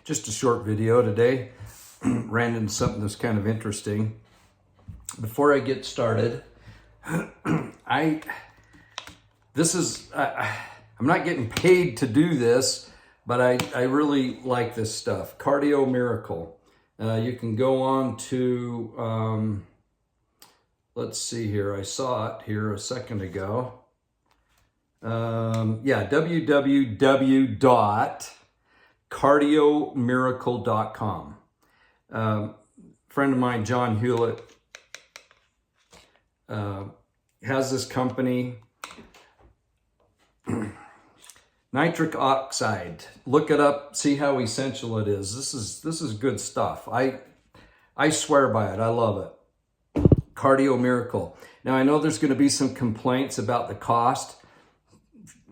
Just a short video today. Ran into something that's kind of interesting. Before I get started, I'm not getting paid to do this, but I really like this stuff. Cardio Miracle. You can go on to, let's see here. I saw it here a second ago. www.cardiomiracle.com. Friend of mine, John Hewlett, has this company. Nitric oxide. Look it up. See how essential it is. This is good stuff. I swear by it. I love it. Cardio Miracle. Now I know there's going to be some complaints about the cost.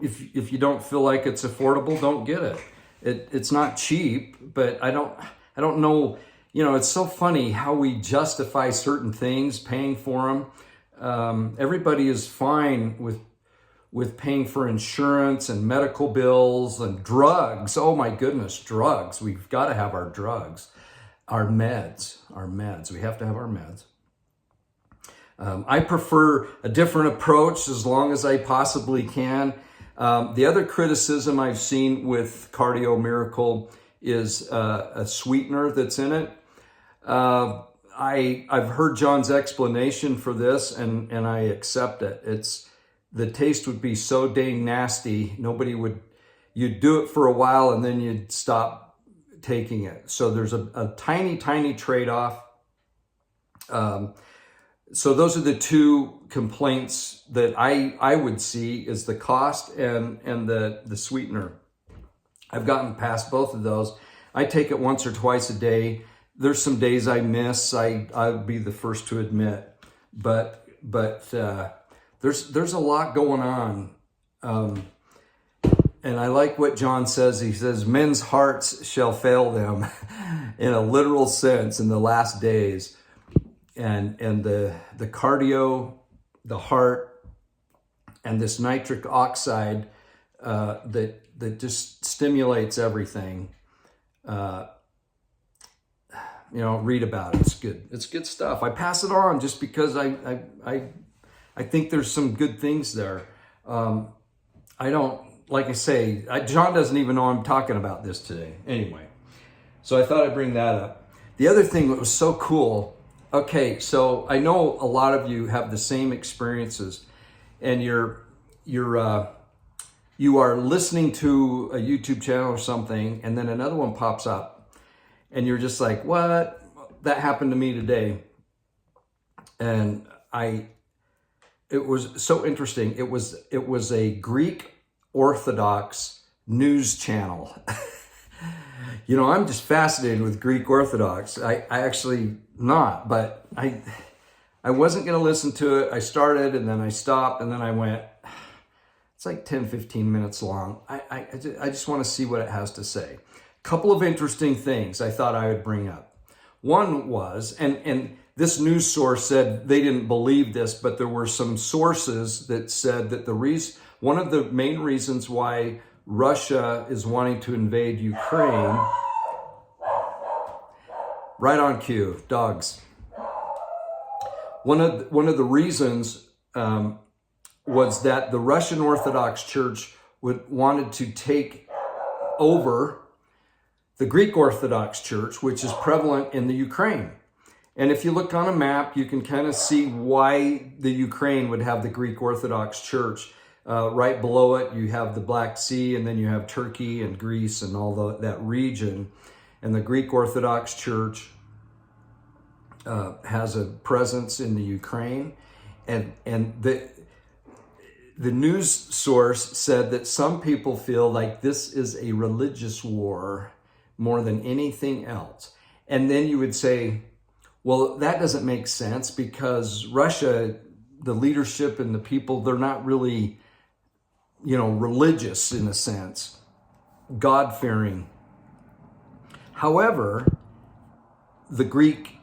If you don't feel like it's affordable, don't get it. It's not cheap, but I don't know. You know, it's so funny how we justify certain things, paying for them. Everybody is fine with paying for insurance and medical bills and drugs. Oh my goodness, drugs. We've got to have our drugs, our meds. We have to have our meds. I prefer a different approach as long as I possibly can. The other criticism I've seen with Cardio Miracle is a sweetener that's in it. I've heard John's explanation for this, and I accept it. The taste would be so dang nasty, you'd do it for a while and then you'd stop taking it. So there's a tiny trade-off. So those are the two complaints that I would see, is the cost and the sweetener. I've gotten past both of those. I take it once or twice a day. There's some days I miss, I'll be the first to admit, but there's a lot going on. And I like what John says. He says, men's hearts shall fail them in a literal sense in the last days. And the cardio, the heart, and this nitric oxide that just stimulates everything. Read about it. It's good. It's good stuff. I pass it on just because I think there's some good things there. John doesn't even know I'm talking about this today. Anyway, so I thought I'd bring that up. The other thing that was so cool. Okay, so I know a lot of you have the same experiences, and you are listening to a YouTube channel or something, and then another one pops up, and you're just like, what? That happened to me today. And it was so interesting. It was a Greek Orthodox news channel. I'm just fascinated with Greek Orthodox. I actually not, but I wasn't going to listen to it. I started and then I stopped and then I went, it's like 10, 15 minutes long. I just want to see what it has to say. Couple of interesting things I thought I would bring up. One was, and this news source said they didn't believe this, but there were some sources that said that one of the main reasons why Russia is wanting to invade Ukraine, right on cue, dogs. One of the reasons was that the Russian Orthodox Church wanted to take over the Greek Orthodox Church, which is prevalent in the Ukraine. And if you look on a map, you can kind of see why the Ukraine would have the Greek Orthodox Church. Right below it, you have the Black Sea, and then you have Turkey and Greece and all that region. And the Greek Orthodox Church has a presence in the Ukraine. And the news source said that some people feel like this is a religious war more than anything else. And then you would say, well, that doesn't make sense because Russia, the leadership and the people, they're not really, religious in a sense, God-fearing. However, the Greek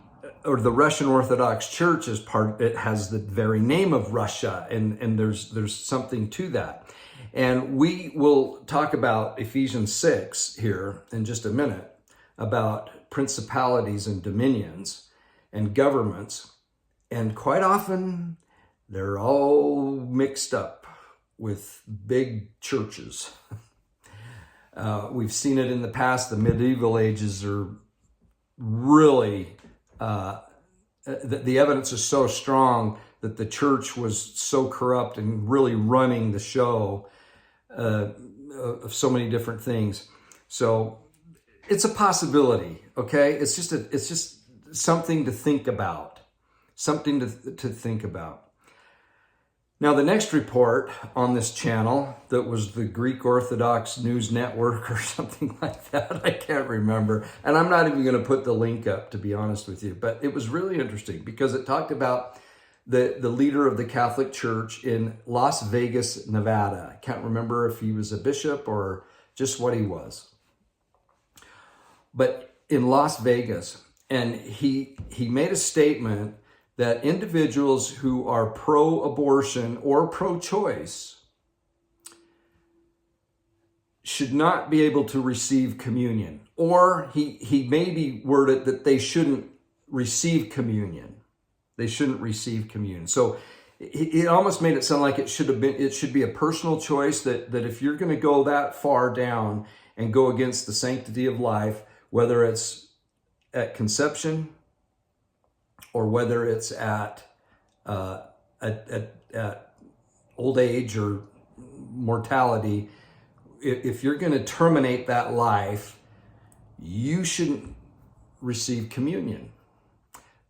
or the Russian Orthodox Church it has the very name of Russia, and there's something to that. And we will talk about Ephesians 6 here in just a minute. about principalities and dominions and governments. And quite often, they're all mixed up with big churches. We've seen it in the past. The medieval ages are really, the evidence is so strong that the church was so corrupt and really running the show of so many different things. So it's a possibility, okay? It's just something to think about, something to think about. Now, the next report on this channel, that was the Greek Orthodox News Network or something like that, I can't remember. And I'm not even going to put the link up, to be honest with you. But it was really interesting because it talked about the leader of the Catholic Church in Las Vegas, Nevada. I can't remember if he was a bishop or just what he was. But in Las Vegas, and he made a statement that individuals who are pro-abortion or pro-choice should not be able to receive communion. Or he maybe worded that they shouldn't receive communion. They shouldn't receive communion. So it almost made it sound like it should be a personal choice, that if you're going to go that far down and go against the sanctity of life, whether it's at conception or whether it's at old age or mortality, if you're going to terminate that life, you shouldn't receive communion.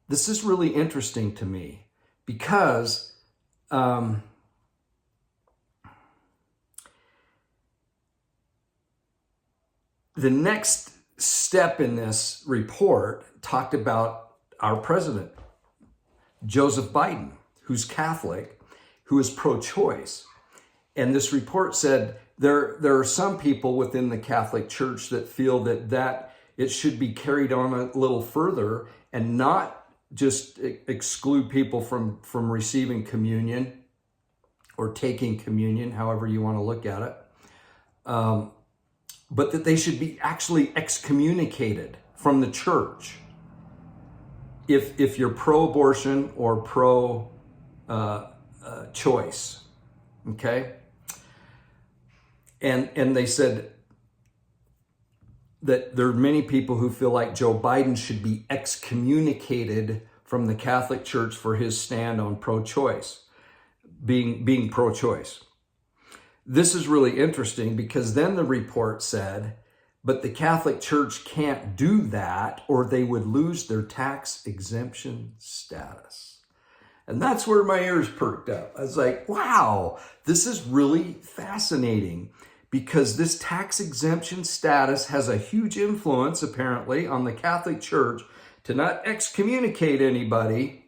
This is really interesting to me because the next step in this report talked about our president, Joseph Biden, who's Catholic, who is pro-choice. And this report said there are some people within the Catholic Church that feel that it should be carried on a little further and not just exclude people from receiving communion or taking communion, however you want to look at it, but that they should be actually excommunicated from the church if you're pro-abortion or pro-choice, okay? And they said that there are many people who feel like Joe Biden should be excommunicated from the Catholic Church for his stand on pro-choice, being pro-choice. This is really interesting because then the report said, but the Catholic Church can't do that or they would lose their tax exemption status. And that's where my ears perked up. I was like, wow, this is really fascinating because this tax exemption status has a huge influence, apparently, on the Catholic Church to not excommunicate anybody,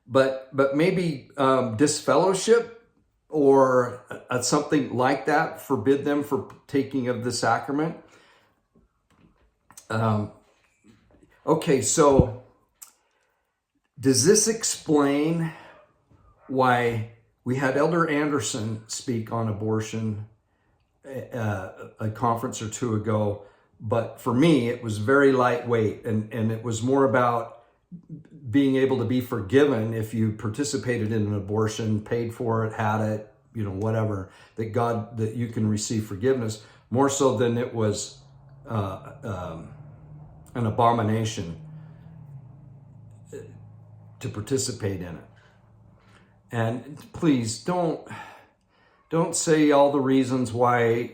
but maybe disfellowship or something like that, forbid them for taking of the sacrament. Okay, so does this explain why we had Elder Anderson speak on abortion a conference or two ago? But for me, it was very lightweight, and it was more about being able to be forgiven if you participated in an abortion, paid for it, had it, whatever, that you can receive forgiveness, more so than it was an abomination to participate in it. And please don't say all the reasons why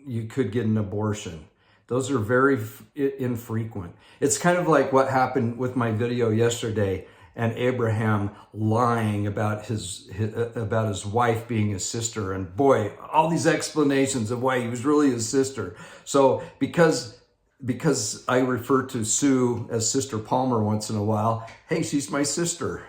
you could get an abortion. Those are very infrequent. It's kind of like what happened with my video yesterday and Abraham lying about his wife being his sister. And boy, all these explanations of why he was really his sister. So because I refer to Sue as Sister Palmer once in a while, hey, she's my sister.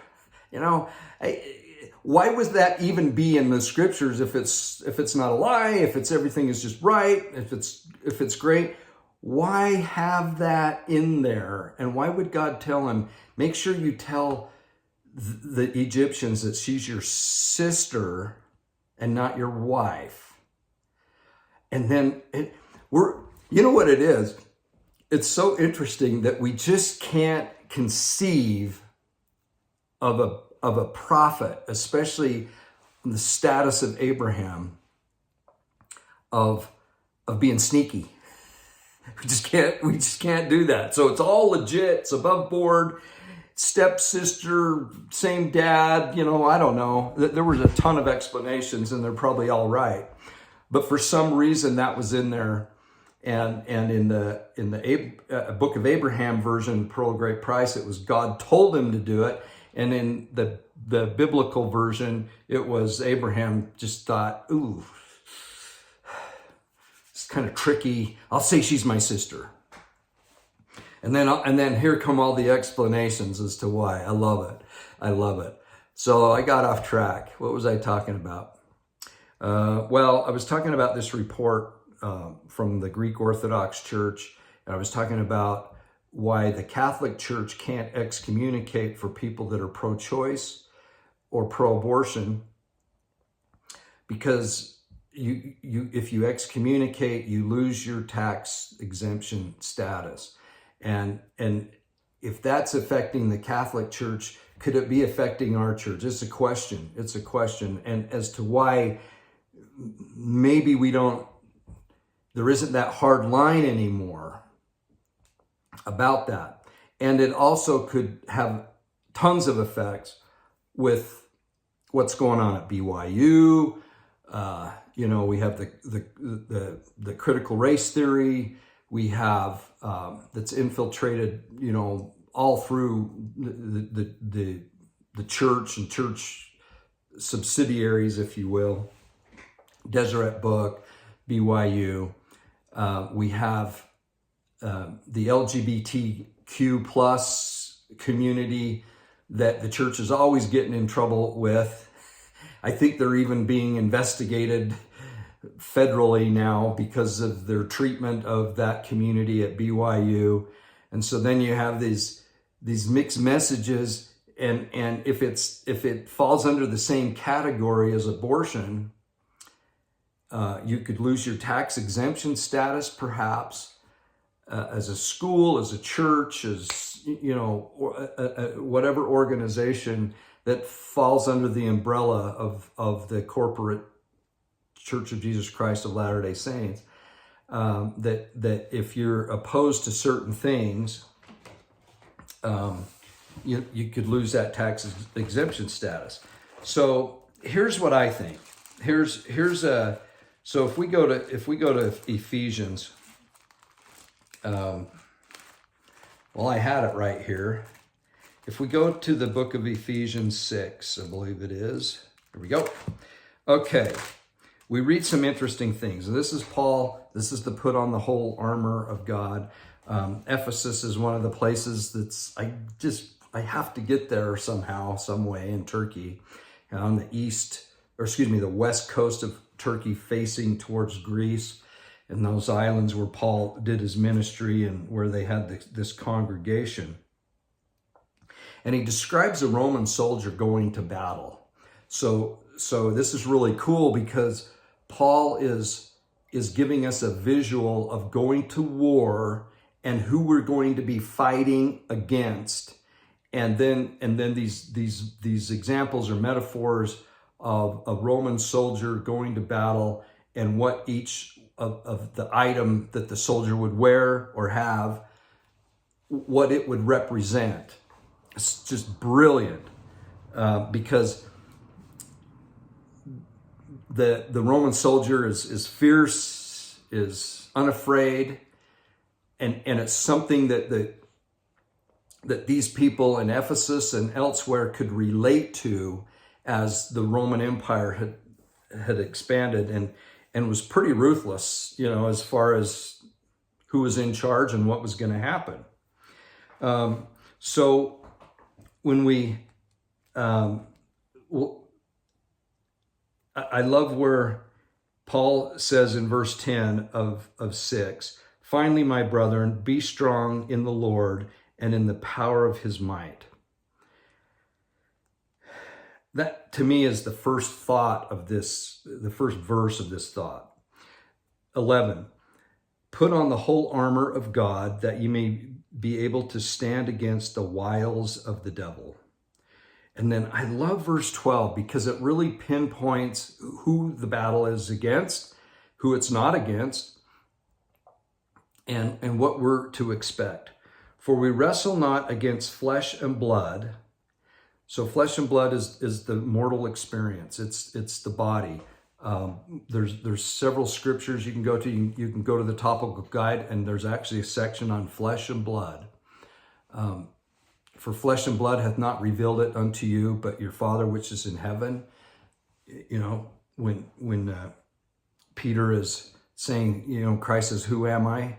Why would that even be in the scriptures if it's not a lie, if everything is just right, if it's great? Why have that in there? And why would God tell him, make sure you tell the Egyptians that she's your sister and not your wife? And then you know what it is? it's so interesting that we just can't conceive of a prophet, especially in the status of Abraham, of being sneaky. We just can't do that. So it's all legit. It's above board. Stepsister, same dad. I don't know. There was a ton of explanations, and they're probably all right. But for some reason, that was in there. And in the Book of Abraham version, Pearl of Great Price, it was God told him to do it. And in the biblical version, it was Abraham just thought, ooh, it's kind of tricky. I'll say she's my sister. And then here come all the explanations as to why. I love it. So I got off track. What was I talking about? Well, I was talking about this report from the Greek Orthodox Church, and I was talking about why the Catholic Church can't excommunicate for people that are pro-choice or pro-abortion, because if you excommunicate, you lose your tax exemption status. And if that's affecting the Catholic Church, could it be affecting our church? It's a question. And as to why maybe there isn't that hard line anymore about that. And it also could have tons of effects with what's going on at BYU. We have the critical race theory. We have that's infiltrated, all through the church and church subsidiaries, if you will. Deseret Book, BYU. We have the LGBTQ plus community that the church is always getting in trouble with. I think they're even being investigated federally now because of their treatment of that community at BYU. And so then you have these mixed messages, and if it falls under the same category as abortion, you could lose your tax exemption status, perhaps, as a school, as a church, as whatever organization that falls under the umbrella of the corporate Church of Jesus Christ of Latter-day Saints. That if you're opposed to certain things, you could lose that tax exemption status. So here's what I think. So if we go to Ephesians, well, I had it right here. If we go to the book of Ephesians 6, I believe it is. Here we go. Okay. We read some interesting things. And this is Paul. This is to put on the whole armor of God. Ephesus is one of the places I have to get there somehow, some way, in Turkey, on the west coast of Turkey, facing towards Greece, and those islands where Paul did his ministry and where they had this congregation. And he describes a Roman soldier going to battle. So this is really cool because Paul is giving us a visual of going to war and who we're going to be fighting against. And then these examples or metaphors of a Roman soldier going to battle and what each of the item that the soldier would wear or have, what it would represent. It's just brilliant because the Roman soldier is fierce, is unafraid, and it's something that these people in Ephesus and elsewhere could relate to as the Roman Empire had expanded and was pretty ruthless, as far as who was in charge and what was going to happen. So when I love where Paul says in verse 10 of 6, "Finally, my brethren, be strong in the Lord and in the power of his might." That to me is the first thought of this, the first verse of this thought. 11, Put on the whole armor of God that you may be able to stand against the wiles of the devil. And then I love verse 12 because it really pinpoints who the battle is against, who it's not against, and what we're to expect. For we wrestle not against flesh and blood. So flesh and blood is the mortal experience. It's the body. There's several scriptures you can go to. You can go to the topical guide, and there's actually a section on flesh and blood. For flesh and blood hath not revealed it unto you, but your Father which is in heaven. You know, when Peter is saying, you know, Christ says, who am I?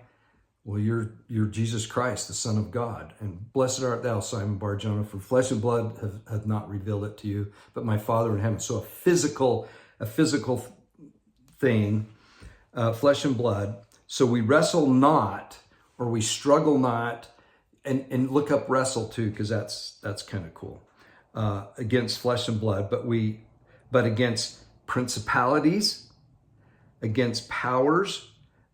Well, you're Jesus Christ, the Son of God. And blessed art thou, Simon Bar-Jonah, for flesh and blood hath not revealed it to you, but my Father in heaven. So a physical thing, flesh and blood. So we wrestle not, or we struggle not, and look up wrestle too, because that's kind of cool, against flesh and blood, but against principalities, against powers,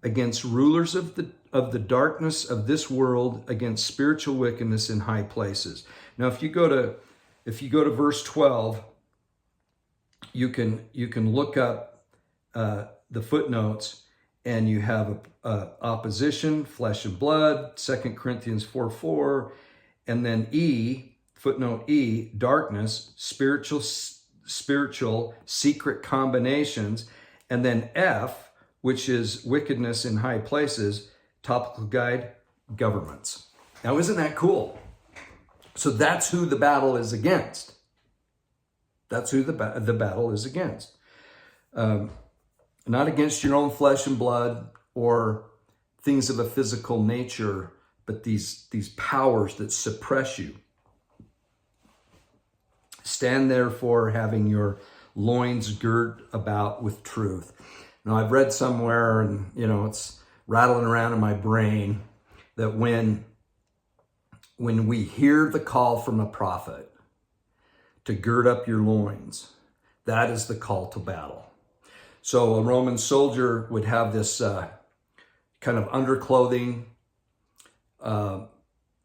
against rulers of the darkness of this world, against spiritual wickedness in high places. Now, if you go to verse 12, you can look up the footnotes, and you have opposition, flesh and blood, 2 Corinthians 4:4, and then footnote E, darkness, spiritual secret combinations, and then F, which is wickedness in high places, topical guide, governments. Now, isn't that cool? So that's who the battle is against. That's who the battle is against. Not against your own flesh and blood or things of a physical nature, but these powers that suppress you. Stand therefore, having your loins girt about with truth. Now, I've read somewhere, and you know, it's rattling around in my brain, that when we hear the call from a prophet to gird up your loins, that is the call to battle. So a Roman soldier would have this kind of underclothing,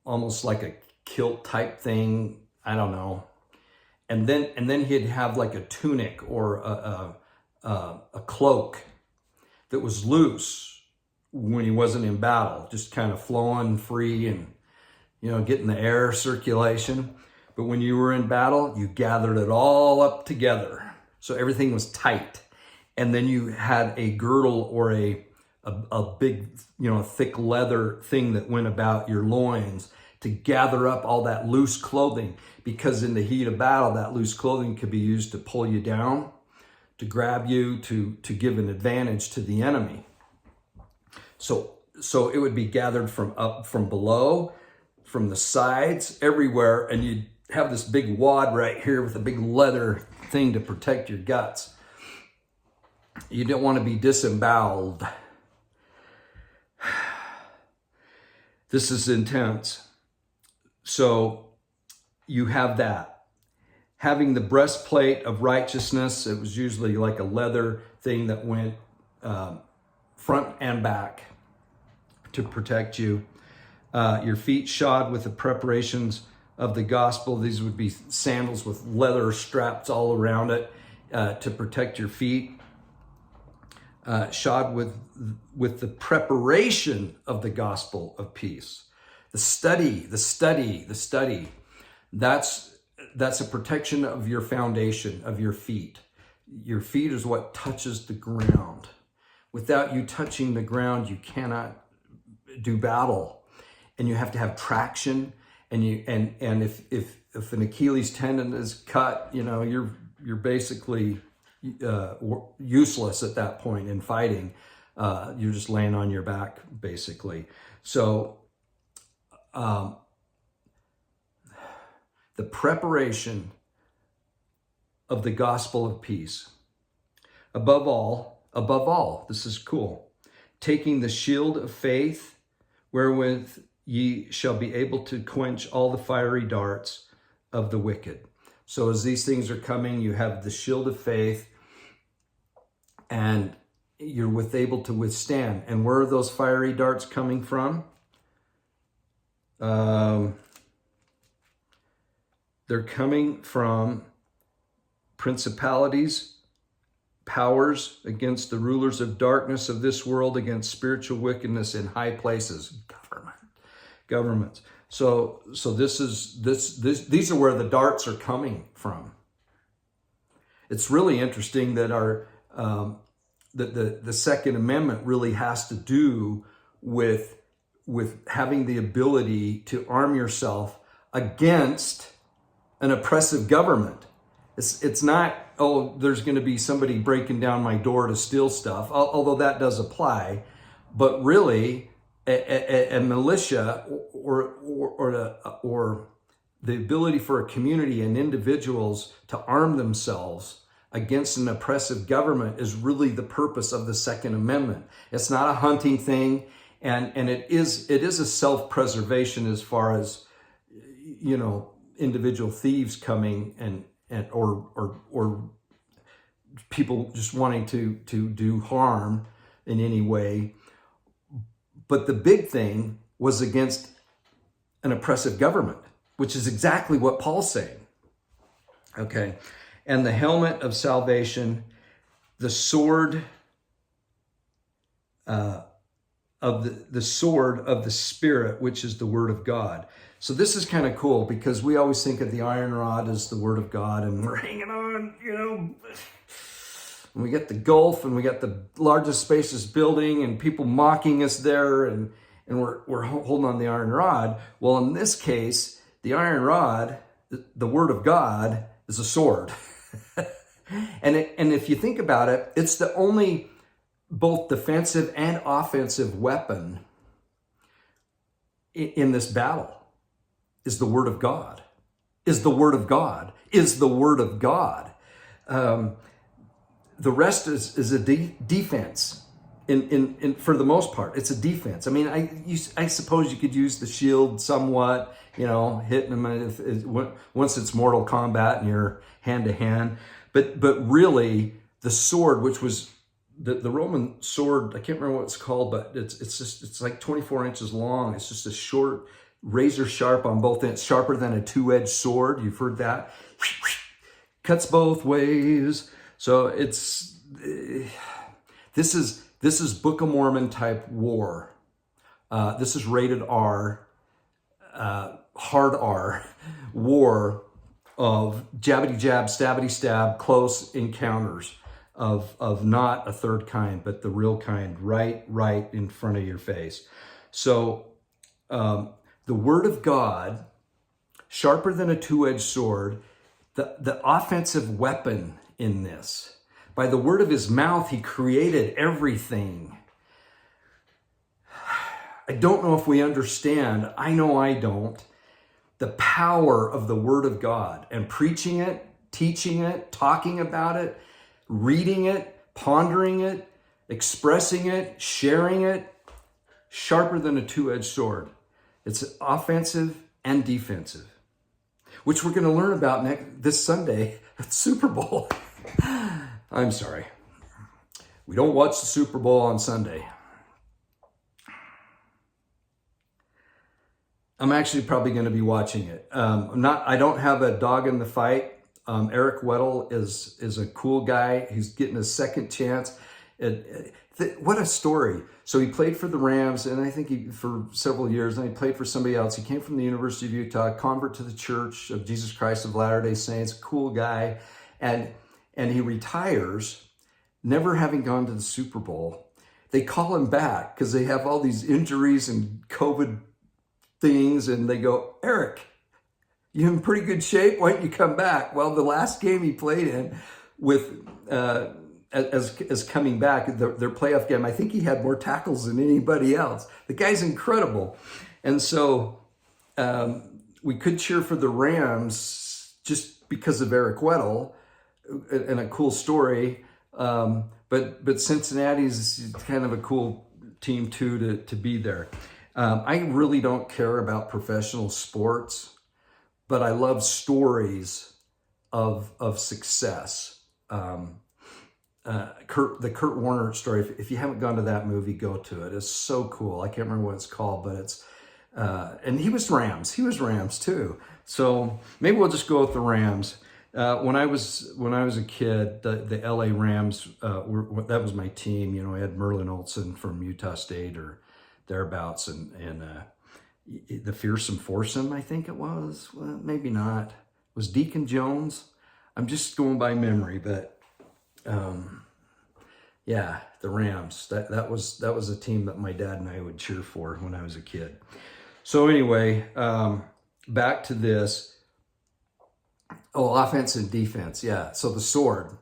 almost like a kilt type thing, I don't know. And then he'd have like a tunic or a cloak that was loose when he wasn't in battle, just kind of flowing free and, you know, getting the air circulation. But when you were in battle, you gathered it all up together. So everything was tight. And then you had a girdle or a big, you know, thick leather thing that went about your loins to gather up all that loose clothing, because in the heat of battle, that loose clothing could be used to pull you down, to grab you, to give an advantage to the enemy. So it would be gathered from up, from below, from the sides, everywhere, and you'd have this big wad right here with a big leather thing to protect your guts. You don't want to be disemboweled. This is intense. So you have that. Having the breastplate of righteousness, it was usually like a leather thing that went front and back to protect you. Your feet shod with the preparations of the gospel. These would be sandals with leather straps all around it to protect your feet. Shod with the preparation of the gospel of peace. The study. That's a protection of your foundation, of your feet. Your feet is what touches the ground. Without you touching the ground, you cannot do battle. And you have to have traction. And if an Achilles tendon is cut, you know, you're basically useless at that point in fighting. You're just laying on your back, basically. So the preparation of the gospel of peace. Above all, this is cool, taking the shield of faith, wherewith ye shall be able to quench all the fiery darts of the wicked. So as these things are coming, you have the shield of faith, and you're able to withstand. And where are those fiery darts coming from? They're coming from principalities, powers against the rulers of darkness of this world, against spiritual wickedness in high places, governments. So these are where the darts are coming from. It's really interesting that the Second Amendment really has to do with having the ability to arm yourself against an oppressive government. It's not, oh, there's going to be somebody breaking down my door to steal stuff, although that does apply. But really, a militia or the ability for a community and individuals to arm themselves against an oppressive government is really the purpose of the Second Amendment. It's not a hunting thing, and it is a self-preservation as far as, you know, individual thieves coming and or people just wanting to do harm in any way. But the big thing was against an oppressive government, which is exactly what Paul's saying. Okay. And the helmet of salvation, the sword of the sword of the Spirit, which is the Word of God. So this is kind of cool because we always think of the iron rod as the Word of God, and we're hanging on, you know. And we get the Gulf, and we got the largest spacious building, and people mocking us there, and we're holding on the iron rod. Well, in this case, the iron rod, the Word of God, is a sword. And if you think about it, it's the only both defensive and offensive weapon in this battle. Is the Word of God. Is the Word of God. Is the Word of God. The rest is a defense. For the most part, it's a defense. I mean, I suppose you could use the shield somewhat, you know, hitting them once it's Mortal Kombat and you're hand to hand. But really, the sword, which was the Roman sword, I can't remember what it's called, but it's like 24 inches long. It's just a short, razor sharp on both ends, sharper than a two-edged sword. You've heard that. Cuts both ways. So this is Book of Mormon type war. This is rated R, hard R, war of jabbity jab, stabbity stab, close encounters of not a third kind, but the real kind, right in front of your face. So the Word of God, sharper than a two-edged sword, the offensive weapon in this. By the word of his mouth, he created everything. I don't know if we understand, I know I don't, the power of the Word of God and preaching it, teaching it, talking about it, reading it, pondering it, expressing it, sharing it, sharper than a two-edged sword. It's offensive and defensive, which we're going to learn about this Sunday at the Super Bowl. I'm sorry. We don't watch the Super Bowl on Sunday. I'm actually probably going to be watching it. I don't have a dog in the fight. Eric Weddle is a cool guy. He's getting a second chance. What a story. So he played for the Rams, and I think for several years, and he played for somebody else. He came from the University of Utah, convert to the Church of Jesus Christ of Latter-day Saints, cool guy. And he retires, never having gone to the Super Bowl. They call him back because they have all these injuries and COVID things, and they go, Eric, you're in pretty good shape. Why don't you come back? Well, the last game he played in with as coming back, their playoff game, I think he had more tackles than anybody else. The guy's incredible. And so we could cheer for the Rams just because of Eric Weddle and a cool story. But Cincinnati's kind of a cool team too to be there. I really don't care about professional sports, but I love stories of success. the Kurt Warner story. If you haven't gone to that movie, go to it. It's so cool. I can't remember what it's called, but it's and he was Rams. He was Rams too. So maybe we'll just go with the Rams. When I was a kid, the LA Rams that was my team. You know, I had Merlin Olsen from Utah State or thereabouts, and the Fearsome Foursome, I think it was. Well, maybe not. Was Deacon Jones? I'm just going by memory, but yeah, the Rams. That was a team that my dad and I would cheer for when I was a kid. So anyway, back to this. Oh, offense and defense. Yeah. So the sword,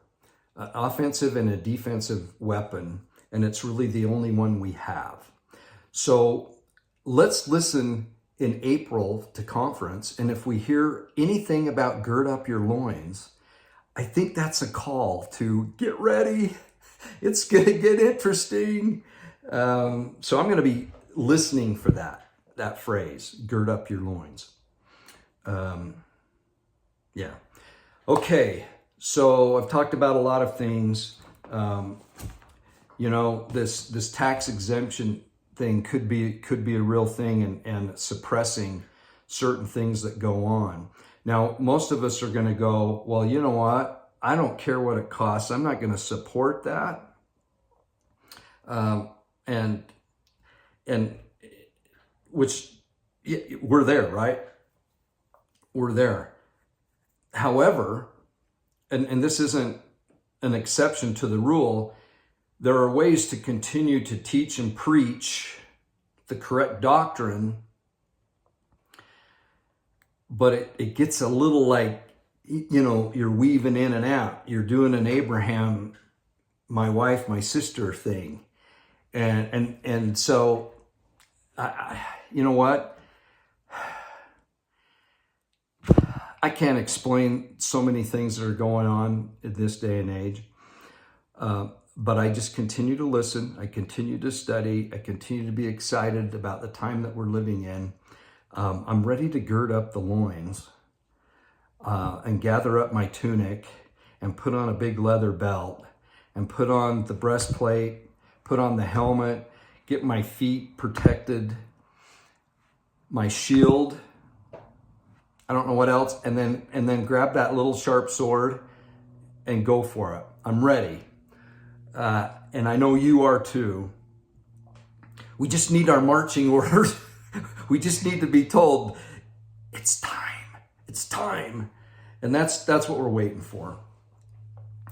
offensive and a defensive weapon, and it's really the only one we have. So let's listen in April to conference, and if we hear anything about gird up your loins, I think that's a call to get ready. It's going to get interesting. So I'm going to be listening for that phrase, gird up your loins. Yeah. Okay. So I've talked about a lot of things. You know, this tax exemption thing could be a real thing and suppressing certain things that go on. Now, most of us are going to go, well, you know what? I don't care what it costs. I'm not going to support that. And which we're there, right? We're there. However, and this isn't an exception to the rule, there are ways to continue to teach and preach the correct doctrine, but it gets a little like, you know, you're weaving in and out. You're doing an Abraham, my wife, my sister thing. And so, you know what? I can't explain so many things that are going on in this day and age. But I just continue to listen. I continue to study. I continue to be excited about the time that we're living in. I'm ready to gird up the loins and gather up my tunic and put on a big leather belt and put on the breastplate, put on the helmet, get my feet protected, my shield. I don't know what else. And then grab that little sharp sword and go for it. I'm ready. And I know you are too. We just need our marching orders. We just need to be told, it's time. It's time. And that's what we're waiting for.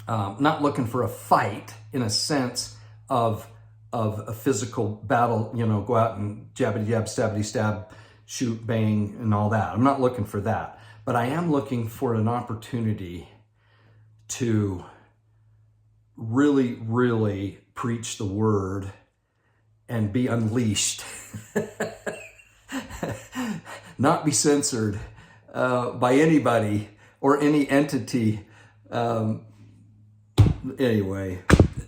Not looking for a fight in a sense of a physical battle, you know, go out and jabbity jab, stabbity stab, shoot, bang, and all that. I'm not looking for that. But I am looking for an opportunity to really, really preach the word and be unleashed. Not be censored by anybody or any entity. Anyway,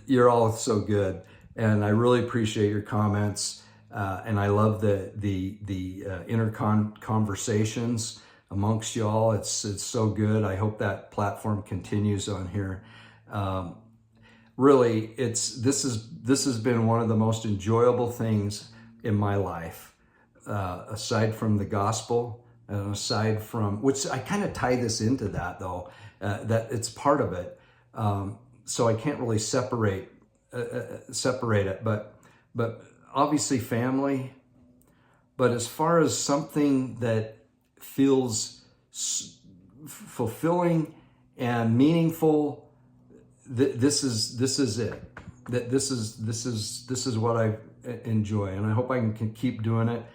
you're all so good. And I really appreciate your comments. And I love the inner conversations amongst y'all. It's so good. I hope that platform continues on here. Really, this has been one of the most enjoyable things in my life, aside from the gospel, and aside from, which I kind of tie this into that though, that it's part of it. So I can't really separate it, but obviously family. But as far as something that feels fulfilling and meaningful, this is it. This is what I enjoy, and I hope I can keep doing it.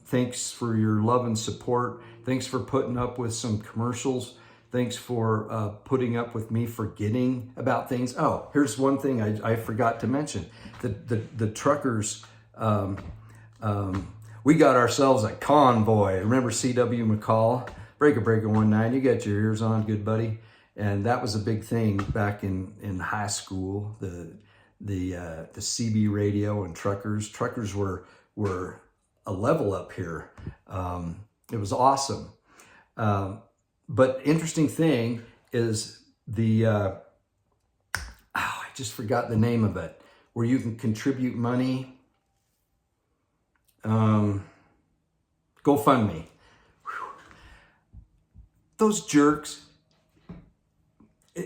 Thanks for your love and support. Thanks for putting up with some commercials. Thanks for putting up with me forgetting about things. Oh, here's one thing I forgot to mention. The truckers, we got ourselves a convoy. Remember C.W. McCall? Breaker 19, you got your ears on, good buddy. And that was a big thing back in high school, the CB radio and truckers. Truckers were a level up here. It was awesome. But interesting thing is the just forgot the name of it, where you can contribute money. GoFundMe. Those jerks,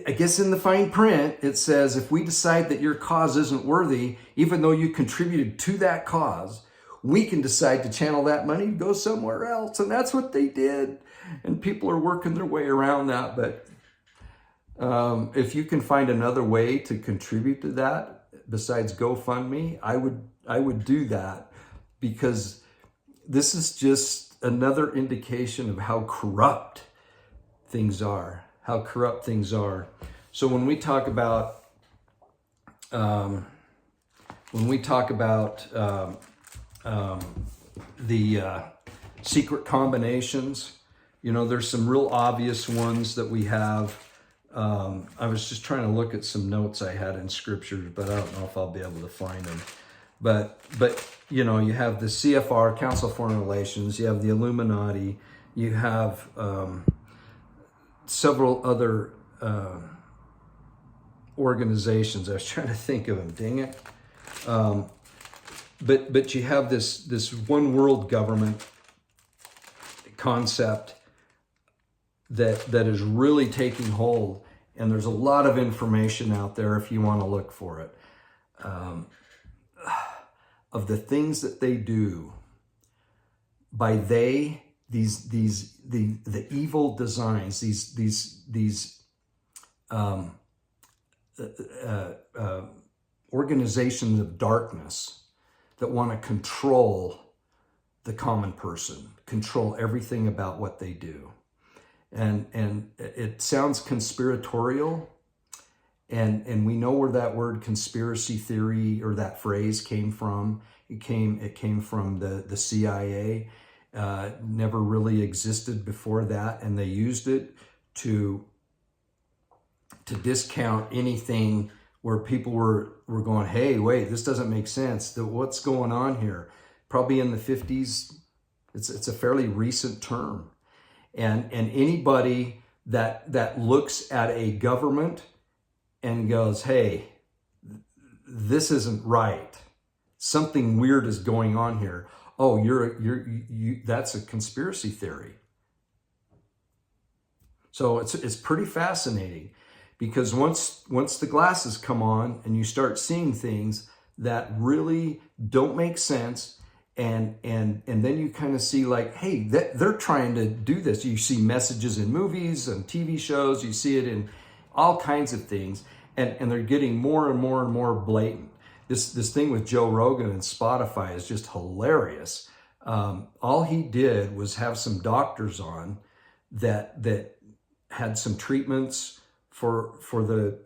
I guess in the fine print, it says, if we decide that your cause isn't worthy, even though you contributed to that cause, we can decide to channel that money to go somewhere else. And that's what they did. And people are working their way around that. But if you can find another way to contribute to that besides GoFundMe, I would do that, because this is just another indication of how corrupt things are. So when we talk about the secret combinations, you know, there's some real obvious ones that we have. I was just trying to look at some notes I had in scriptures, but I don't know if I'll be able to find them. But you know, you have the CFR, Council of Foreign Relations, you have the Illuminati, you have several other organizations. I was trying to think of them, dang it. But you have this one world government concept that is really taking hold, and there's a lot of information out there if you want to look for it, of the things that they do. By the evil designs, these organizations of darkness that want to control the common person, control everything about what they do. And it sounds conspiratorial, and we know where that word conspiracy theory or that phrase came from. It came from the CIA. Never really existed before that, and they used it to discount anything where people were going, hey, wait, this doesn't make sense. What's going on here? Probably in the 50s. It's a fairly recent term. And anybody that looks at a government and goes, hey, this isn't right, something weird is going on here. Oh, that's a conspiracy theory. So it's pretty fascinating, because once the glasses come on and you start seeing things that really don't make sense, and then you kind of see like, hey, they're trying to do this. You see messages in movies and TV shows, you see it in all kinds of things, and they're getting more and more and more blatant. This thing with Joe Rogan and Spotify is just hilarious. All he did was have some doctors on that had some treatments for the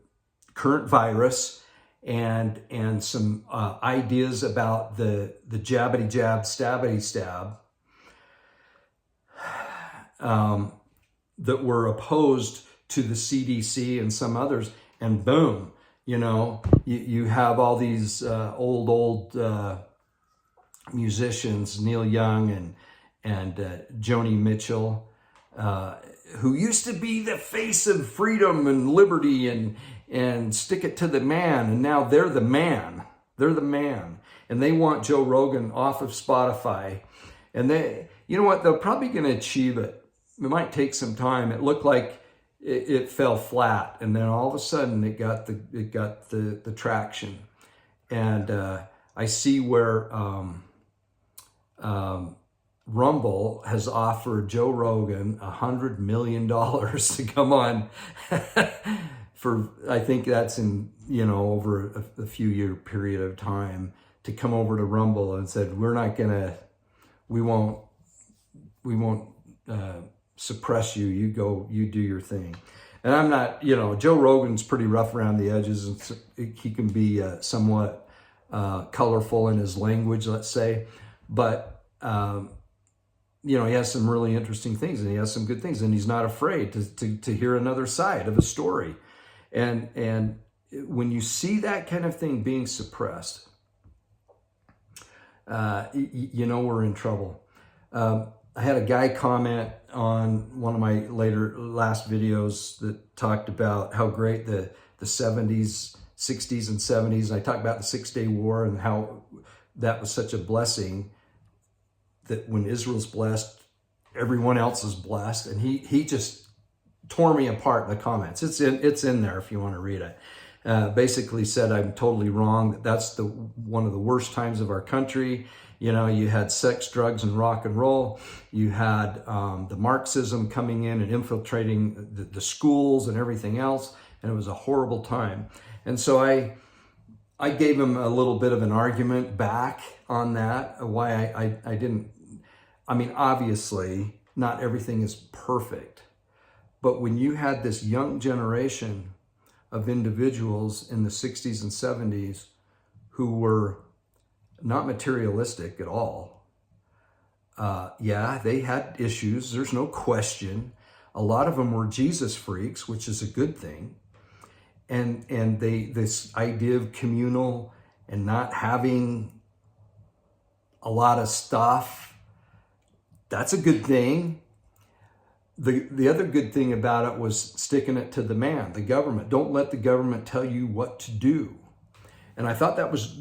current virus, and some ideas about the jabbity jab, stabbity stab, that were opposed to the CDC and some others. And boom, you know, you have all these old musicians, Neil Young and Joni Mitchell, who used to be the face of freedom and liberty and stick it to the man, and now they're the man. They're the man, and they want Joe Rogan off of Spotify. And they, you know what? They're probably going to achieve it. It might take some time. It looked like it fell flat, and then all of a sudden it got the traction. And I see where Rumble has offered Joe Rogan $100 million to come on for, I think that's in, you know, over a few year period of time, to come over to Rumble and said, we won't suppress you. You go, you do your thing. And I'm not, you know, Joe Rogan's pretty rough around the edges, and he can be somewhat colorful in his language, let's say, but you know, he has some really interesting things, and he has some good things, and he's not afraid to hear another side of a story. And when you see that kind of thing being suppressed, you know we're in trouble. I had a guy comment on one of my last videos that talked about how great the 70s 60s and 70s. And I talk about the 6-Day War and how that was such a blessing, that when Israel's blessed, everyone else is blessed. And he just tore me apart in the comments. It's in there if you want to read it. Basically said I'm totally wrong, that's one of the worst times of our country. You know, you had sex, drugs, and rock and roll. You had the Marxism coming in and infiltrating the schools and everything else, and it was a horrible time. And so I gave him a little bit of an argument back on that, why I didn't. I mean, obviously, not everything is perfect, but when you had this young generation of individuals in the 60s and 70s who were not materialistic at all. Yeah, they had issues. There's no question. A lot of them were Jesus freaks, which is a good thing. And this idea of communal and not having a lot of stuff, that's a good thing. The other good thing about it was sticking it to the man, the government. Don't let the government tell you what to do. And I thought that was